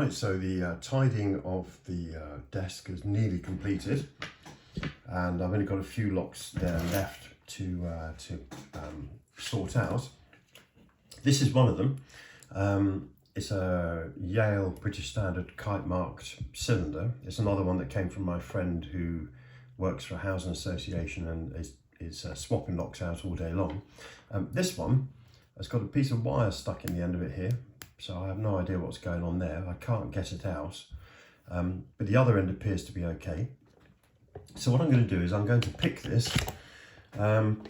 Right, so the tidying of the desk is nearly completed, and I've only got a few locks there left to sort out. This is one of them. It's a Yale British Standard Kitemarked cylinder. It's another one that came from my friend who works for a housing association and is swapping locks out all day long. This one has got a piece of wire stuck in the end of it here, so I have no idea what's going on there. I can't get it out, but the other end appears to be okay. So what I'm going to do is I'm going to pick this, and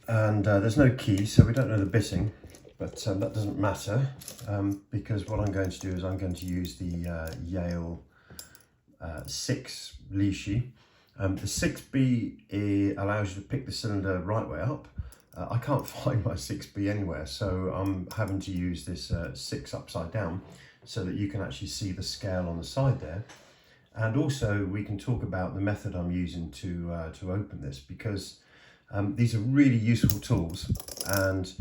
there's no key, so we don't know the bitting, but that doesn't matter, because what I'm going to do is I'm going to use the Yale 6 Lishi. The 6B allows you to pick the cylinder right way up. I can't find my 6B anywhere, so I'm having to use this 6 upside down so that you can actually see the scale on the side there. And also we can talk about the method I'm using to open this, because these are really useful tools, and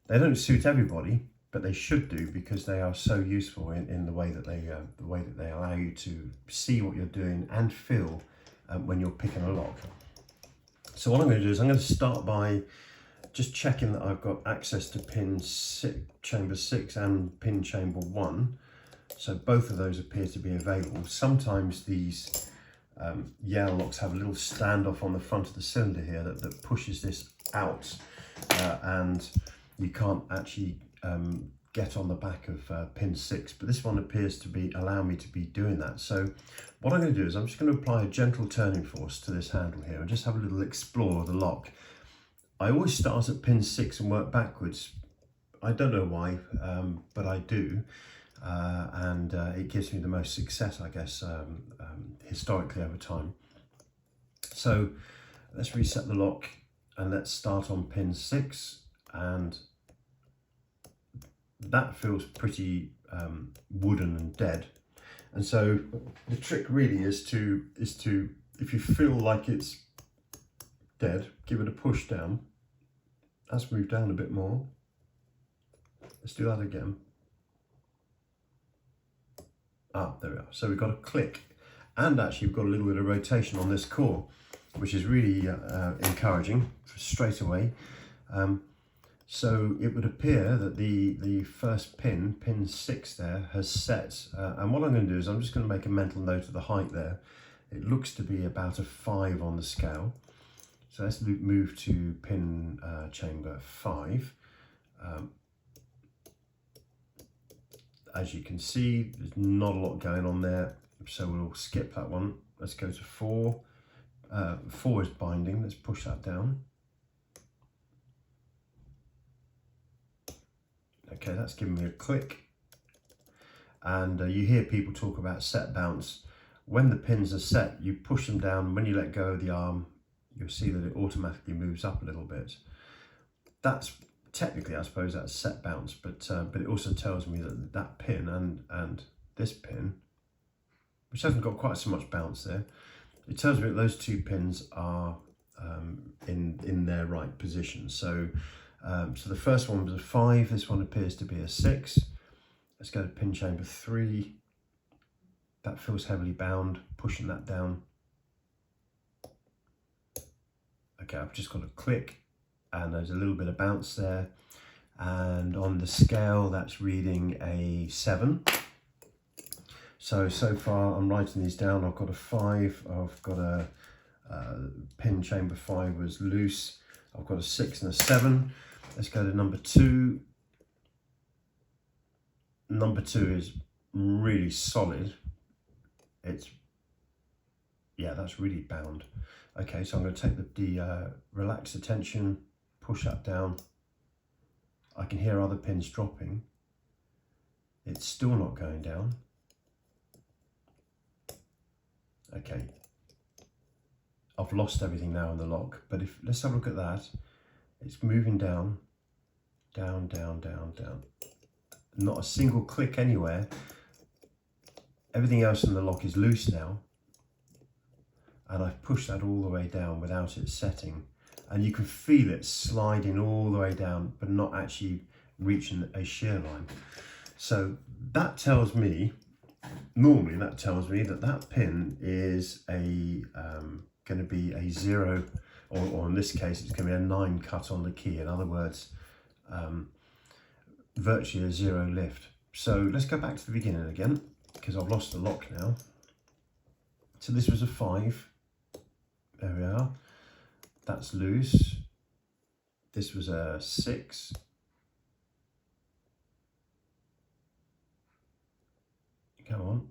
they don't suit everybody, but they should do, because they are so useful in the way that they allow you to see what you're doing and feel when you're picking a lock. So what I'm going to do is I'm going to start by just checking that I've got access to pin chamber 6 and pin chamber 1. So both of those appear to be available. Sometimes these Yale locks have a little standoff on the front of the cylinder here that pushes this out, and you can't actually get on the back of pin 6, but this one appears to be allow me to be doing that. So what I'm going to do is I'm just going to apply a gentle turning force to this handle here and just have a little explore of the lock. I always start at pin 6 and work backwards. I don't know why, but I do, and it gives me the most success, I guess, historically over time. So let's reset the lock and let's start on pin 6, and that feels pretty wooden and dead. And so the trick really is to if you feel like it's dead, give it a push down. Let's move down a bit more. Let's do that again. Ah, there we are. So we've got a click, and actually we've got a little bit of rotation on this core, which is really encouraging straight away. So it would appear that the first pin 6 there, has set, and what I'm going to do is I'm just going to make a mental note of the height there. It looks to be about a 5 on the scale. So let's move to pin chamber 5. As you can see, there's not a lot going on there, so we'll skip that one. Let's go to 4. 4 is binding. Let's push that down. Okay, that's giving me a click. And you hear people talk about set bounce. When the pins are set, you push them down. When you let go of the arm, you'll see that it automatically moves up a little bit. That's technically, I suppose, that's set bounce, but it also tells me that that pin and this pin, which hasn't got quite so much bounce there, it tells me that those two pins are in their right position. So so the first one was a 5, this one appears to be a 6. Let's go to pin chamber 3. That feels heavily bound, pushing that down. Okay, I've just got a click, and there's a little bit of bounce there. And on the scale, that's reading a 7. So far I'm writing these down. I've got a 5, I've got a pin chamber 5 was loose. I've got a 6 and a 7. Let's go to number 2. Number 2 is really solid. Yeah, that's really bound. Okay, so I'm going to take the relax the tension, push that down. I can hear other pins dropping. It's still not going down. Okay, I've lost everything now in the lock, but let's have a look at that. It's moving down, down, down, down, down. Not a single click anywhere. Everything else in the lock is loose now, and I've pushed that all the way down without it setting, and you can feel it sliding all the way down but not actually reaching a shear line. So that tells me, normally that tells me that that pin is a going to be a 0, or in this case it's going to be a 9 cut on the key. In other words, virtually a 0 lift. So let's go back to the beginning again, because I've lost the lock now. So this was a 5. There we are. That's loose. This was a 6. Come on.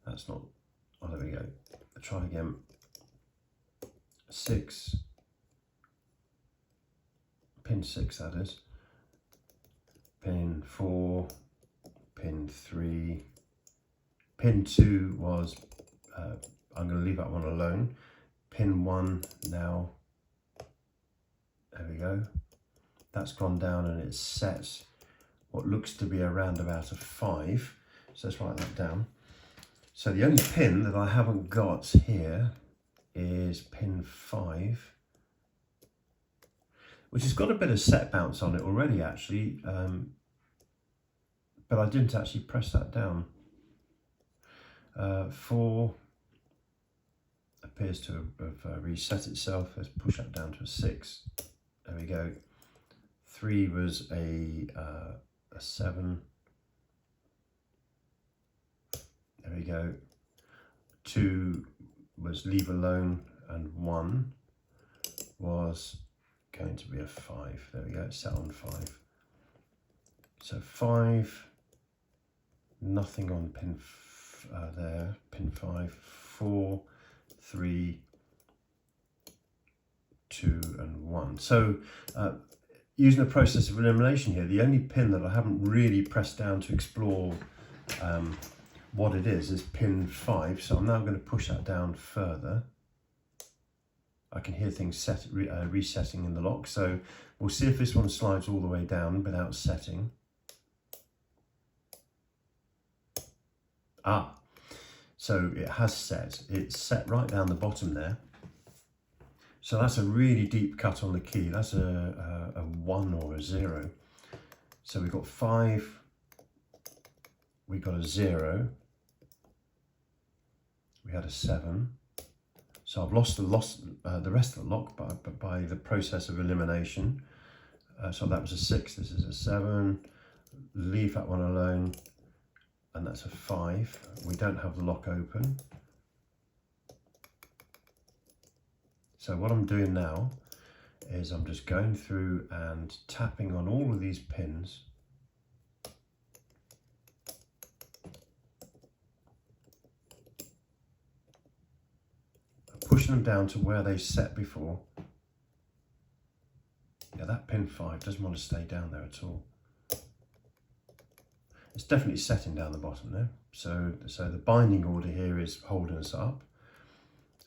That's not, oh, there we go. I'll try again. 6. Pin 6, that is. Pin 4. Pin 3. Pin 2 was, I'm going to leave that one alone. Pin 1 now. There we go. That's gone down and it's set what looks to be around about a 5. So let's write that down. So the only pin that I haven't got here is pin 5, which has got a bit of set bounce on it already actually, but I didn't actually press that down. 4 appears to have reset itself. Let's push that down to a 6. There we go. 3 was a 7. There we go. 2 was leave alone, and 1 was going to be a 5. There we go, it's set on 5. So 5, nothing on pin there, pin 5, 4, 3, 2 and 1. So using the process of elimination here, the only pin that I haven't really pressed down to explore what it is pin 5. So I'm now going to push that down further. I can hear things resetting in the lock. So we'll see if this one slides all the way down without setting. Ah, so it has set. It's set right down the bottom there. So that's a really deep cut on the key. That's a 1 or a 0. So we've got 5, we got a 0, we had a 7. So I've lost the rest of the lock by the process of elimination. So that was a 6, this is a 7, leave that one alone, and that's a 5. We don't have the lock open. So what I'm doing now is I'm just going through and tapping on all of these pins. Pushing them down to where they set before. Yeah, that pin 5 doesn't want to stay down there at all. It's definitely setting down the bottom there. So the binding order here is holding us up.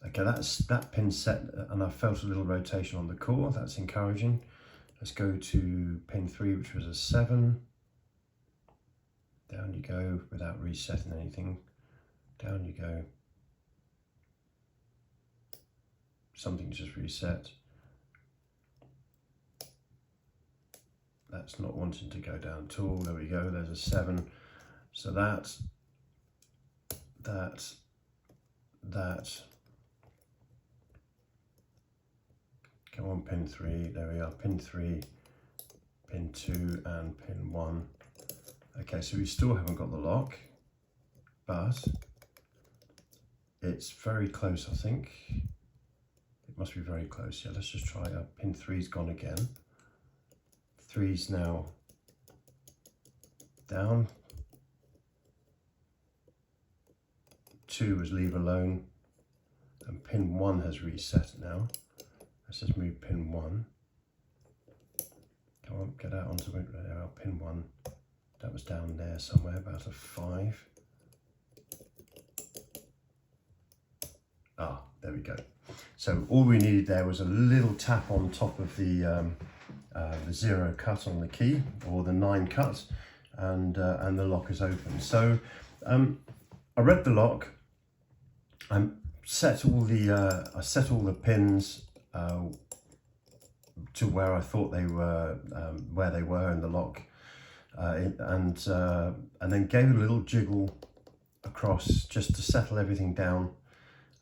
Okay, that pin set, and I felt a little rotation on the core. That's encouraging. Let's go to pin 3, which was a 7. Down you go without resetting anything. Down you go. Something just reset. That's not wanting to go down at all. There we go. There's a 7. So that. Come on, pin 3, there we are, pin 3, pin 2 and pin 1. Okay, so we still haven't got the lock, but it's very close, I think. It must be very close. Yeah, let's just try it. Pin 3's gone again. 3's now down. 2 was leave alone, and pin 1 has reset now. Let's just move pin 1. Come on, get out onto it. There, pin 1. That was down there somewhere, about a 5. Ah, there we go. So all we needed there was a little tap on top of the 0 cut on the key, or the 9 cut, and the lock is open. So I read the lock. I set all the pins to where I thought they were, where they were in the lock, and then gave it a little jiggle across just to settle everything down,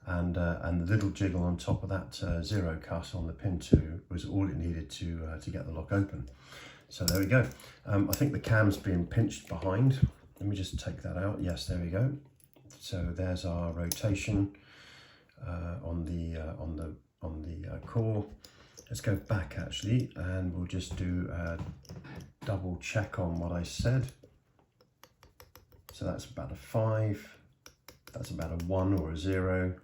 and the little jiggle on top of that zero cut on the pin 2 was all it needed to get the lock open. So there we go. I think the cam's been pinched behind. Let me just take that out. Yes, there we go. So there's our rotation on the core. Let's go back actually, and we'll just do a double check on what I said. So that's about a 5. That's about a 1 or a 0.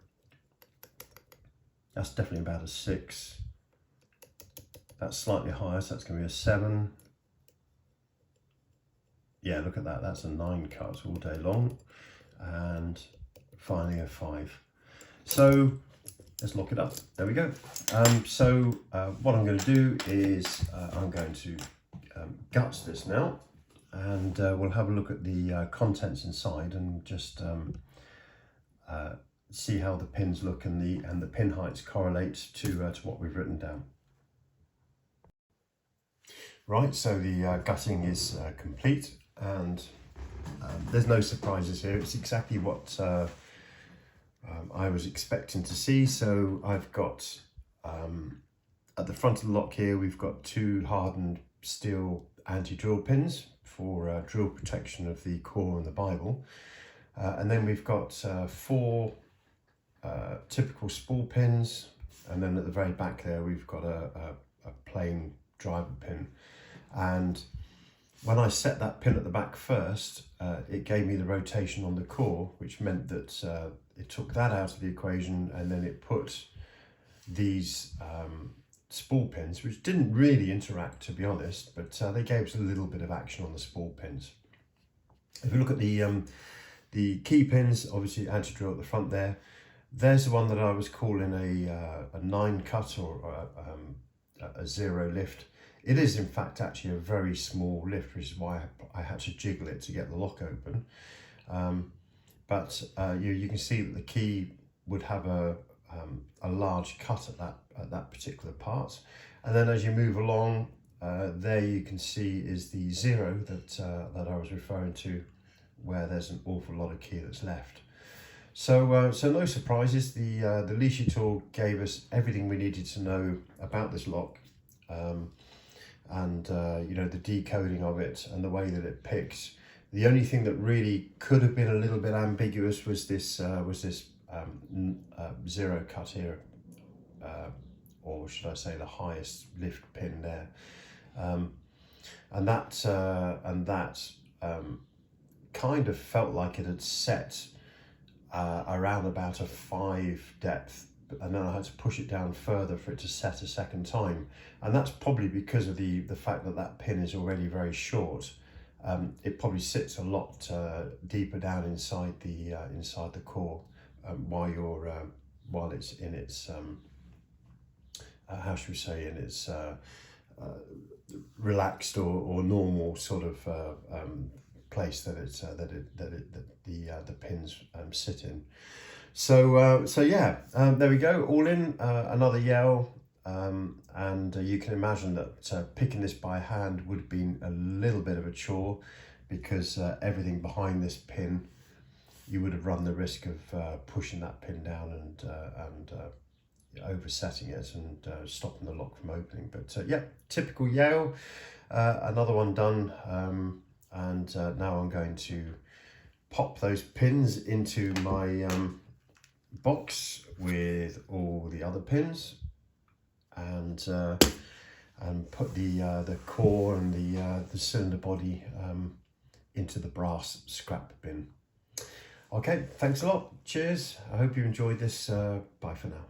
That's definitely about a 6. That's slightly higher, so that's going to be a 7. Yeah, look at that. That's a 9 cut all day long. And finally a 5. So let's lock it up. There we go. What I'm going to do is I'm going to gut this now, and we'll have a look at the contents inside and just see how the pins look and the pin heights correlate to what we've written down. Right, so the gutting is complete, and there's no surprises here. It's exactly what I was expecting to see. So I've got at the front of the lock here, we've got 2 hardened steel anti-drill pins for drill protection of the core and the Bible, and then we've got 4 typical spool pins, and then at the very back there we've got a plain driver pin. And when I set that pin at the back first, it gave me the rotation on the core, which meant that it took that out of the equation, and then it put these spool pins, which didn't really interact, to be honest, but they gave us a little bit of action on the spool pins. If you look at the key pins, obviously anti-drill at the front there, there's the one that I was calling a 9 cut or a 0 lift. It is in fact actually a very small lift, which is why I had to jiggle it to get the lock open. You can see that the key would have a large cut at that particular part, and then as you move along, there you can see is the 0 that I was referring to, where there's an awful lot of key that's left. So no surprises. The Lishi tool gave us everything we needed to know about this lock, and you know, the decoding of it and the way that it picks. The only thing that really could have been a little bit ambiguous was this 0 cut here, or should I say the highest lift pin there, and that kind of felt like it had set around about a 5 depth, and then I had to push it down further for it to set a second time, and that's probably because of the fact that that pin is already very short. It probably sits a lot deeper down inside the core while it's in its how should we say, in its relaxed or normal sort of place that the pins sit in. So yeah, there we go, all in another Yale, and you can imagine that picking this by hand would have been a little bit of a chore, because everything behind this pin, you would have run the risk of pushing that pin down and oversetting it and stopping the lock from opening. But yeah, typical Yale, another one done, and now I'm going to pop those pins into my box with all the other pins, and put the core and the cylinder body into the brass scrap bin. Okay, thanks a lot. Cheers. I hope you enjoyed this. Bye for now.